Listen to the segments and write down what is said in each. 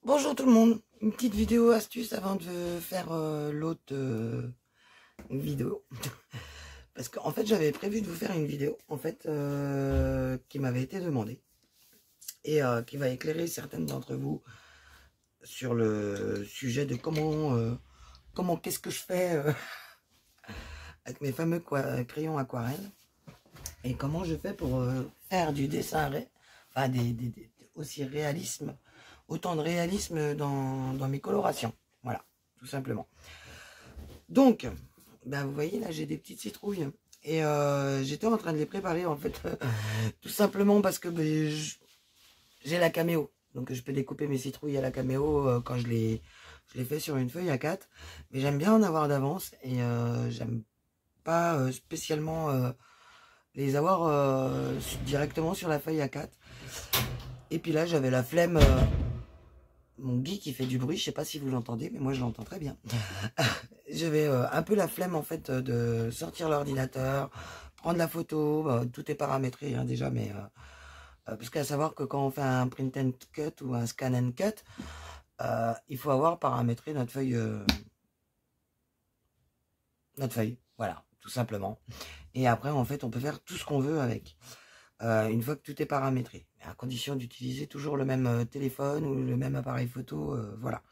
Bonjour tout le monde, une petite vidéo astuce avant de faire l'autre vidéo. Parce qu'en fait j'avais prévu de vous faire une vidéo en fait qui m'avait été demandée et qui va éclairer certaines d'entre vous sur le sujet de comment qu'est-ce que je fais avec mes fameux crayons aquarelles et comment je fais pour faire du dessin enfin aussi réalisme, autant de réalisme dans mes colorations. Voilà, tout simplement. Donc, ben vous voyez, là, j'ai des petites citrouilles. Et j'étais en train de les préparer, en fait, tout simplement parce que ben, j'ai la caméo. Donc, je peux découper mes citrouilles à la caméo quand je les fais sur une feuille A4. Mais j'aime bien en avoir d'avance et j'aime pas spécialement les avoir directement sur la feuille A4. Et puis là, j'avais la flemme. Mon Guy qui fait du bruit, je sais pas si vous l'entendez, mais moi je l'entends très bien. J'avais un peu la flemme en fait de sortir l'ordinateur, prendre la photo, tout est paramétré hein, déjà, mais parce qu'à savoir que quand on fait un print and cut ou un scan and cut, il faut avoir paramétré notre feuille, voilà, tout simplement. Et après en fait on peut faire tout ce qu'on veut avec. Une fois que tout est paramétré, à condition d'utiliser toujours le même téléphone ou le même appareil photo, voilà.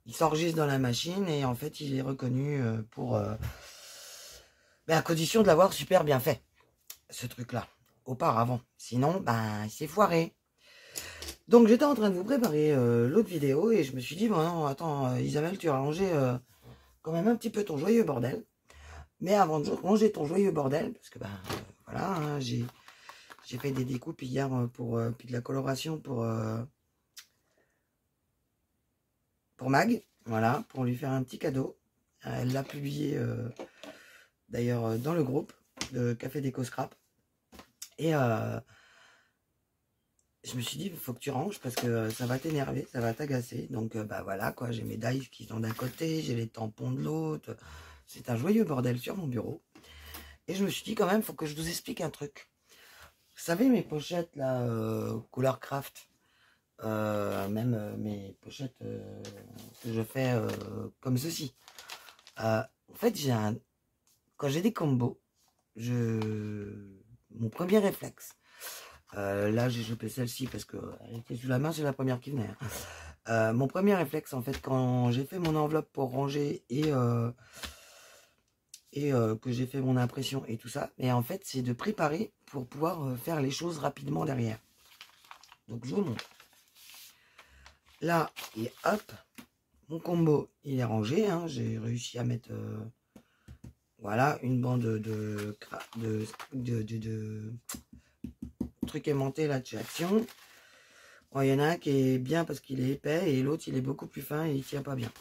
Il s'enregistre dans la machine et en fait il est reconnu à condition de l'avoir super bien fait, ce truc-là, auparavant. Sinon, ben, c'est foiré. Donc j'étais en train de vous préparer l'autre vidéo et je me suis dit, bon non, attends Isabelle, tu as rangé quand même un petit peu ton joyeux bordel. Mais avant de ranger ton joyeux bordel, parce que ben voilà, hein, j'ai fait des découpes hier puis de la coloration pour Mag, voilà, pour lui faire un petit cadeau. Elle l'a publié d'ailleurs dans le groupe de Café Déco Scrap. Et je me suis dit, il faut que tu ranges parce que ça va t'énerver, ça va t'agacer. Donc bah voilà quoi, j'ai mes dies qui sont d'un côté, j'ai les tampons de l'autre. C'est un joyeux bordel sur mon bureau. Et je me suis dit quand même, il faut que je vous explique un truc. Vous savez mes pochettes là, couleur craft, même mes pochettes que je fais comme ceci. En fait, quand j'ai des combos, mon premier réflexe, là j'ai chopé celle-ci parce qu'elle était sous la main, c'est la première qui venait. Mon premier réflexe en fait quand j'ai fait mon enveloppe pour ranger et que j'ai fait mon impression et tout ça, mais en fait c'est de préparer pour pouvoir faire les choses rapidement derrière. Donc je vous montre. Là et hop, mon combo il est rangé, hein, j'ai réussi à mettre voilà une bande de truc aimanté là de chez Action. Bon, il y en a un qui est bien parce qu'il est épais et l'autre il est beaucoup plus fin et il tient pas bien.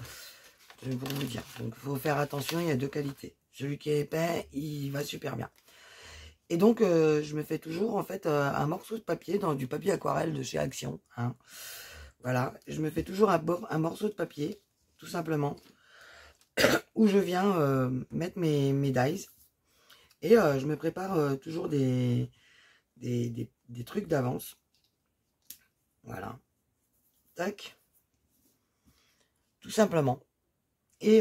Je vais pour vous dire. Donc il faut faire attention, il y a deux qualités. Celui qui est épais, il va super bien. Et donc je me fais toujours en fait un morceau de papier dans du papier aquarelle de chez Action. Hein. Voilà, je me fais toujours un morceau de papier, tout simplement, où je viens mettre mes dies. Et je me prépare toujours des trucs d'avance. Voilà. Tac. Tout simplement. Et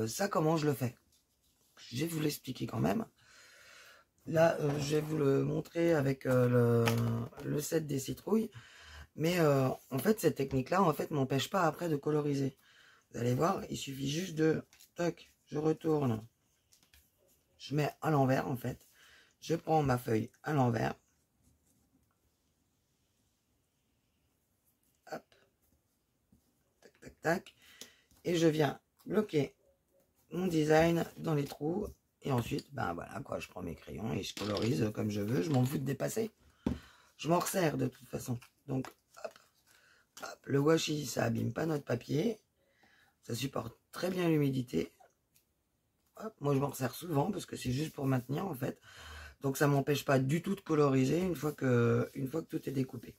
ça, comment je le fais? Je vais vous l'expliquer quand même. Là, je vais vous le montrer avec le set des citrouilles. Mais en fait, cette technique-là, en fait, m'empêche pas après de coloriser. Vous allez voir, il suffit juste de... Toc, je retourne. Je mets à l'envers, en fait. Je prends ma feuille à l'envers. Hop. Tac, tac, tac. Et je viens bloquer mon design dans les trous. Et ensuite, ben voilà, quoi, je prends mes crayons et je colorise comme je veux. Je m'en fous de dépasser. Je m'en resserre de toute façon. Donc, hop, hop. Le washi, ça abîme pas notre papier. Ça supporte très bien l'humidité. Moi, je m'en resserre souvent parce que c'est juste pour maintenir, en fait. Donc, ça m'empêche pas du tout de coloriser une fois que tout est découpé.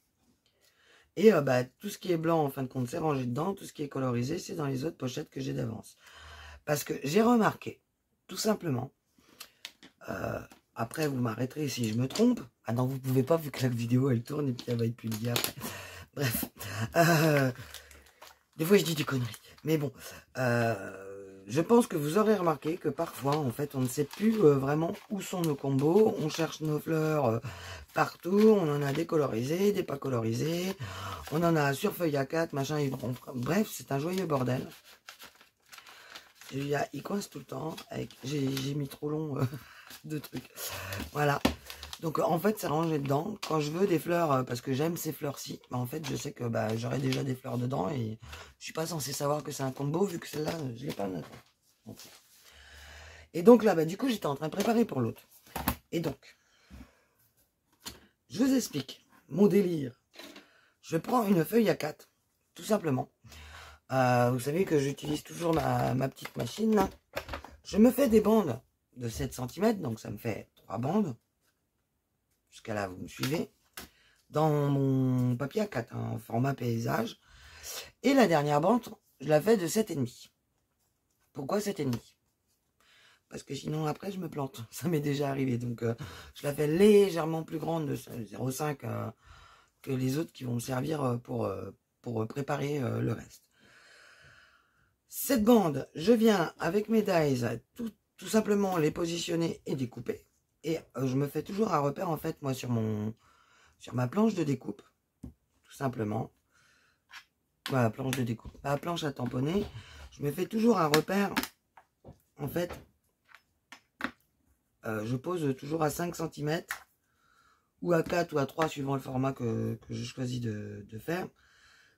Et tout ce qui est blanc, en fin de compte, c'est rangé dedans. Tout ce qui est colorisé, c'est dans les autres pochettes que j'ai d'avance. Parce que j'ai remarqué, tout simplement, après vous m'arrêterez si je me trompe. Ah non, vous pouvez pas vu que la vidéo elle tourne et puis elle va être publiée après. Bref, Des fois, je dis des conneries. Mais bon, je pense que vous aurez remarqué que parfois, en fait, on ne sait plus vraiment où sont nos combos. On cherche nos fleurs partout. On en a des colorisées, des pas colorisées. On en a sur feuille A4, machin. Et bon, bref, c'est un joyeux bordel. Il coince tout le temps. J'ai mis trop long de trucs. Voilà. Donc en fait c'est rangé dedans. Quand je veux des fleurs, parce que j'aime ces fleurs-ci, bah, en fait je sais que bah, j'aurai déjà des fleurs dedans et je suis pas censé savoir que c'est un combo vu que celle-là je l'ai pas noté. Et donc là bah, du coup j'étais en train de préparer pour l'autre. Et donc je vous explique mon délire. Je prends une feuille A4 tout simplement. Vous savez que j'utilise toujours ma petite machine là. Je me fais des bandes de 7 cm, donc ça me fait 3 bandes. Jusqu'à là, vous me suivez. Dans mon papier A4, en format paysage. Et la dernière bande, je la fais de 7,5. Pourquoi 7,5? Parce que sinon, après, je me plante. Ça m'est déjà arrivé. Donc, je la fais légèrement plus grande de 0,5 que les autres qui vont me servir pour préparer le reste. Cette bande, je viens avec mes dies tout simplement les positionner et découper. Et je me fais toujours un repère en fait moi sur ma planche de découpe. Tout simplement. Voilà, planche de découpe. La planche à tamponner. Je me fais toujours un repère. En fait, je pose toujours à 5 cm. Ou à 4 ou à 3 suivant le format que je choisis de faire.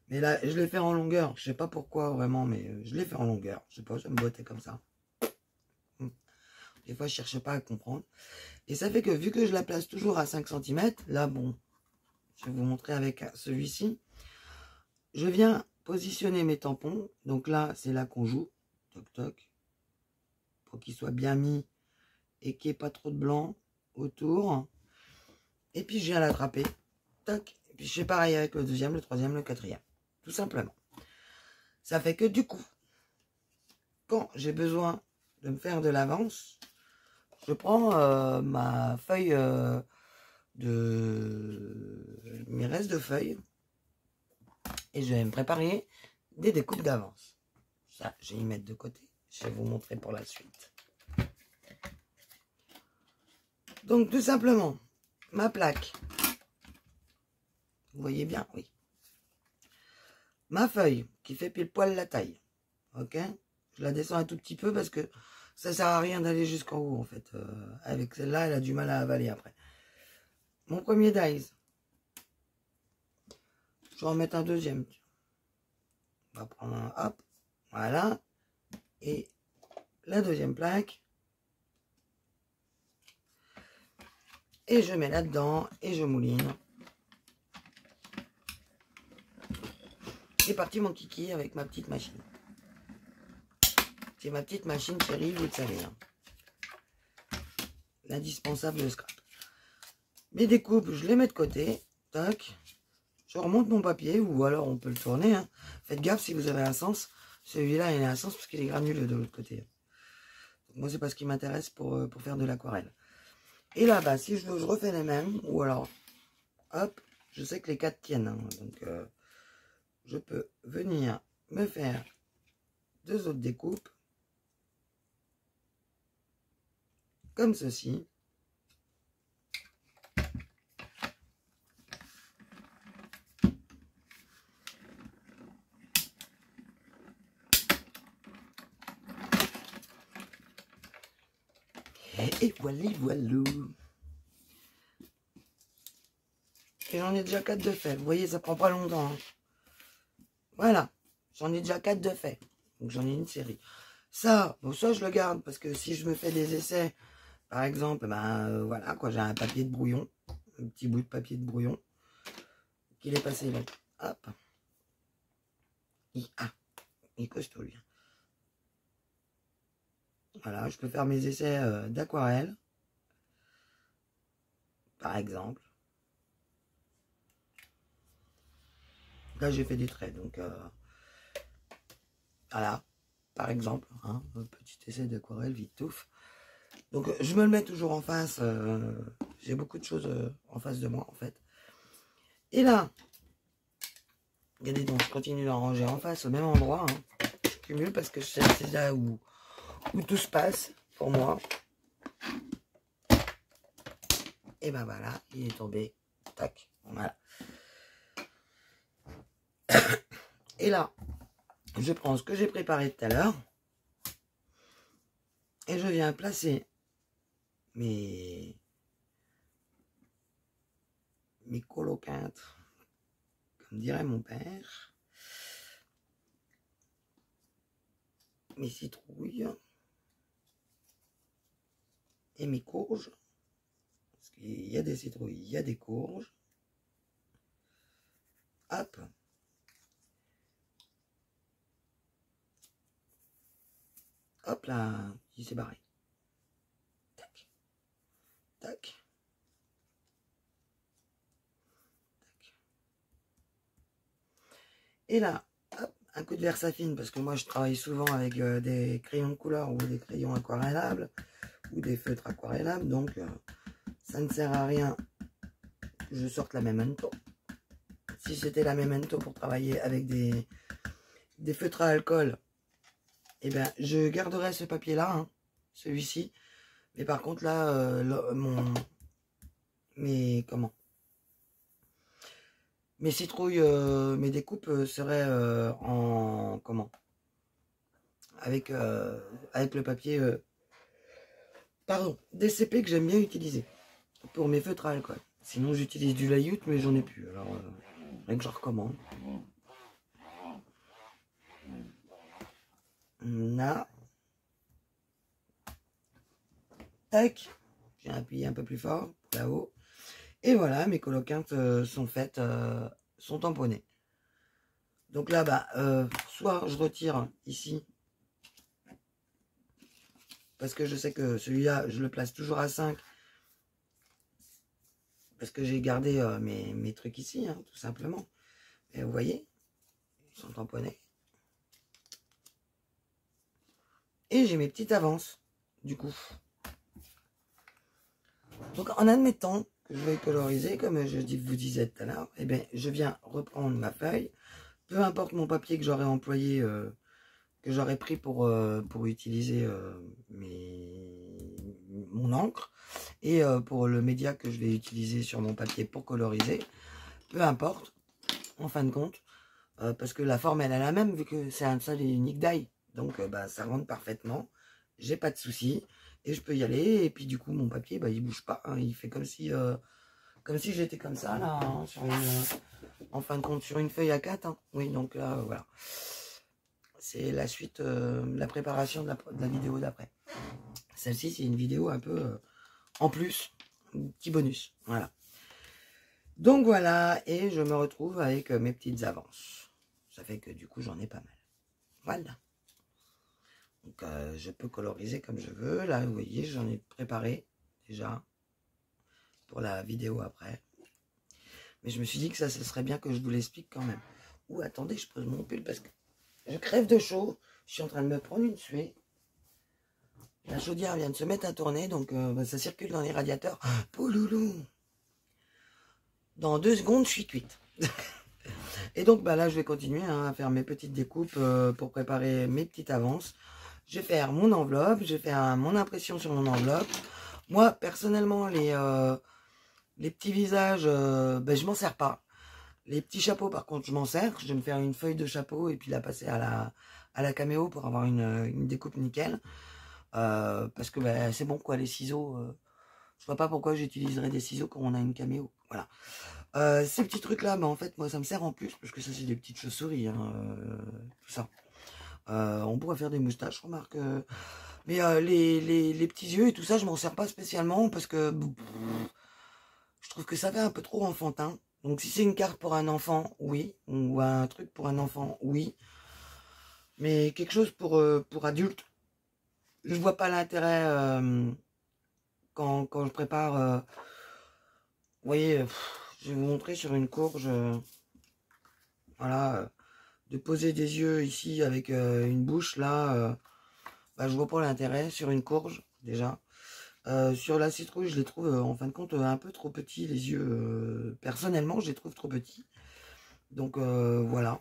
Mais là, je l'ai fait en longueur. Je sais pas pourquoi vraiment, mais je l'ai fait en longueur. Je sais pas, ça me bottait comme ça. Des fois, je cherche pas à comprendre. Et ça fait que vu que je la place toujours à 5 cm, là, bon, je vais vous montrer avec celui-ci. Je viens positionner mes tampons. Donc là, c'est là qu'on joue. Toc, toc. Pour qu'il soit bien mis et qu'il n'y ait pas trop de blanc autour. Et puis, je viens l'attraper. Toc. Et puis, je fais pareil avec le deuxième, le troisième, le quatrième. Tout simplement. Ça fait que du coup, quand j'ai besoin de me faire de l'avance, je prends ma feuille mes restes de feuilles et je vais me préparer des découpes d'avance. Ça, je vais y mettre de côté. Je vais vous montrer pour la suite. Donc, tout simplement, ma plaque. Vous voyez bien, oui. Ma feuille qui fait pile poil la taille. Ok? Je la descends un tout petit peu parce que ça sert à rien d'aller jusqu'en haut en fait. Avec celle-là, elle a du mal à avaler après. Mon premier dies. Je vais en mettre un deuxième. On va prendre un, hop, voilà. Et la deuxième plaque. Et je mets là-dedans et je mouline. C'est parti mon kiki avec ma petite machine. C'est ma petite machine chérie, vous le savez. Hein. L'indispensable de scrap. Mes découpes, je les mets de côté. Tac. Je remonte mon papier, ou alors on peut le tourner. Hein. Faites gaffe si vous avez un sens. Celui-là, il a un sens parce qu'il est granuleux de l'autre côté. Donc, moi, c'est pas ce qui m'intéresse pour faire de l'aquarelle. Et là, bah, si je veux, je refais les mêmes. Ou alors, hop, je sais que les 4 tiennent. Hein, donc, je peux venir me faire 2 autres découpes. Comme ceci. Et voilà, voilà. Et j'en ai déjà 4 de fait. Vous voyez, ça prend pas longtemps. Hein. Voilà. J'en ai déjà 4 de fait. Donc j'en ai une série. Ça, bon, ça je le garde parce que si je me fais des essais, par exemple, ben voilà, quoi, j'ai un papier de brouillon. Un petit bout de papier de brouillon. Qu'il est passé là. Hop. Il est costaud lui. Voilà, je peux faire mes essais d'aquarelle. Par exemple. Là, j'ai fait des traits, donc voilà, par exemple, hein, un petit essai d'aquarelle vite touffe. Donc, je me le mets toujours en face. J'ai beaucoup de choses en face de moi, en fait. Et là, Regardez donc, je continue d'en ranger en face, au même endroit. Hein. Je cumule parce que c'est là où tout se passe pour moi. Et ben voilà, il est tombé. Tac, voilà. Et là, je prends ce que j'ai préparé tout à l'heure. Et je viens placer mes coloquintes, comme dirait mon père. Mes citrouilles. Et mes courges. Parce qu'il y a des citrouilles, il y a des courges. Hop. Hop là, il s'est barré. Tac. Tac. Tac. Et là, hop, un coup de Versafine, parce que moi je travaille souvent avec des crayons de couleur ou des crayons aquarellables ou des feutres aquarellables, donc ça ne sert à rien que je sorte la Memento. Si c'était la Memento pour travailler avec des feutres à alcool, eh bien je garderais ce papier là, hein, celui-ci. Mais par contre là, mes citrouilles, mes découpes seraient en avec le papier pardon, DCP que j'aime bien utiliser pour mes feutres à alcool. Sinon j'utilise du layout mais j'en ai plus, alors rien que je recommande. Là, tac, j'ai appuyé un peu plus fort là-haut. Et voilà, mes coloquintes sont faites, sont tamponnées. Donc là, bah, soit je retire ici, parce que je sais que celui-là, je le place toujours à 5, parce que j'ai gardé mes trucs ici, hein, tout simplement. Et vous voyez, ils sont tamponnés. Et j'ai mes petites avances, du coup. Donc en admettant que je vais coloriser, comme je vous disais tout à l'heure, eh bien, je viens reprendre ma feuille, peu importe mon papier que j'aurais employé, que j'aurais pris pour utiliser mon encre, et pour le média que je vais utiliser sur mon papier pour coloriser, peu importe, en fin de compte, parce que la forme elle est la même, vu que c'est un seul et unique die, donc bah, ça rentre parfaitement, j'ai pas de soucis. Et je peux y aller, et puis du coup mon papier bah, il bouge pas, hein, il fait comme si j'étais comme ça là, hein, en fin de compte sur une feuille A4, hein. Oui, donc là voilà, c'est la suite, la préparation de la vidéo d'après. Celle-ci c'est une vidéo un peu en plus, un petit bonus, voilà. Donc voilà, et je me retrouve avec mes petites avances, ça fait que du coup j'en ai pas mal, voilà. Donc je peux coloriser comme je veux. Là, vous voyez, j'en ai préparé déjà pour la vidéo après. Mais je me suis dit que ça, ce serait bien que je vous l'explique quand même. Ouh, attendez, je pose mon pull parce que je crève de chaud. Je suis en train de me prendre une suée. La chaudière vient de se mettre à tourner, donc bah, ça circule dans les radiateurs. Pouloulou. Dans 2 secondes, je suis cuite. Et donc bah, là, je vais continuer hein, à faire mes petites découpes pour préparer mes petites avances. Je vais faire mon enveloppe, je vais faire mon impression sur mon enveloppe. Moi, personnellement, les petits visages, ben, je m'en sers pas. Les petits chapeaux, par contre, je m'en sers. Je vais me faire une feuille de chapeau et puis la passer à la caméo pour avoir une découpe nickel. Parce que ben, c'est bon, quoi, les ciseaux. Je vois pas pourquoi j'utiliserais des ciseaux quand on a une caméo. Voilà. Ces petits trucs-là, ben, en fait, moi, ça me sert en plus parce que ça, c'est des petites chauves-souris. Hein, tout ça. On pourrait faire des moustaches, remarque. Mais les petits yeux et tout ça, je m'en sers pas spécialement parce que je trouve que ça fait un peu trop enfantin. Donc si c'est une carte pour un enfant, oui. Ou un truc pour un enfant, oui. Mais quelque chose pour adulte, je vois pas l'intérêt quand je prépare. Vous voyez, je vais vous montrer sur une courge. Voilà. De poser des yeux ici avec une bouche là. Bah, je vois pas l'intérêt sur une courge déjà. Sur la citrouille, je les trouve en fin de compte un peu trop petits les yeux. Personnellement, je les trouve trop petits. Donc voilà.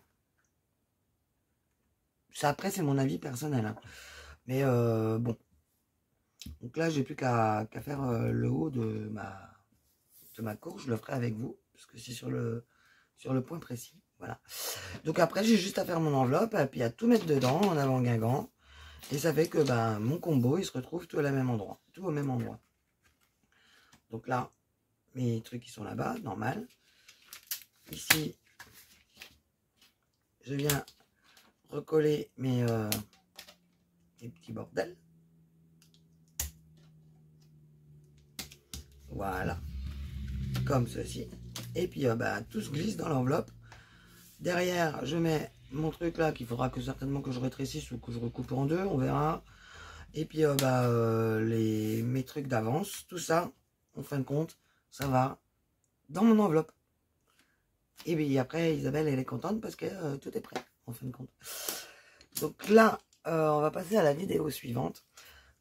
Ça, après, c'est mon avis personnel. Hein. Mais bon. Donc là, j'ai plus qu'à faire le haut de ma course. Je le ferai avec vous. Parce que c'est sur le point précis. Voilà. Donc après, j'ai juste à faire mon enveloppe. Et puis à tout mettre dedans en avant Guingamp. Et ça fait que ben, mon combo, il se retrouve tout au même endroit. Tout au même endroit. Donc là, mes trucs qui sont là-bas, normal. Ici, je viens recoller mes petits bordels. Voilà. Comme ceci. Et puis, bah, tout se glisse dans l'enveloppe. Derrière, je mets mon truc là qu'il faudra que certainement que je rétrécisse ou que je recoupe en deux, on verra. Et puis, bah, mes trucs d'avance, tout ça, en fin de compte, ça va dans mon enveloppe. Et puis après, Isabelle, elle est contente parce que tout est prêt, en fin de compte. Donc là, on va passer à la vidéo suivante.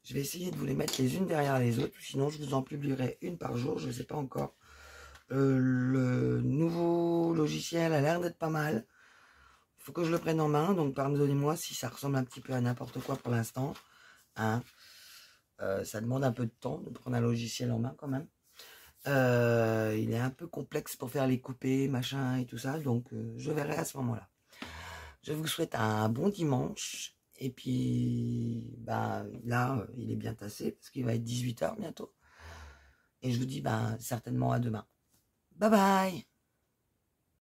Je vais essayer de vous les mettre les unes derrière les autres. Sinon, je vous en publierai une par jour. Je ne sais pas encore. Le nouveau logiciel a l'air d'être pas mal. Il faut que je le prenne en main. Donc, pardonnez-moi si ça ressemble un petit peu à n'importe quoi pour l'instant. Hein. Ça demande un peu de temps de prendre un logiciel en main quand même. Il est un peu complexe pour faire les coupés, machin et tout ça. Donc, je verrai à ce moment-là. Je vous souhaite un bon dimanche. Et puis, bah, là, il est bien tassé parce qu'il va être 18 h bientôt. Et je vous dis, bah, certainement à demain. Bye bye!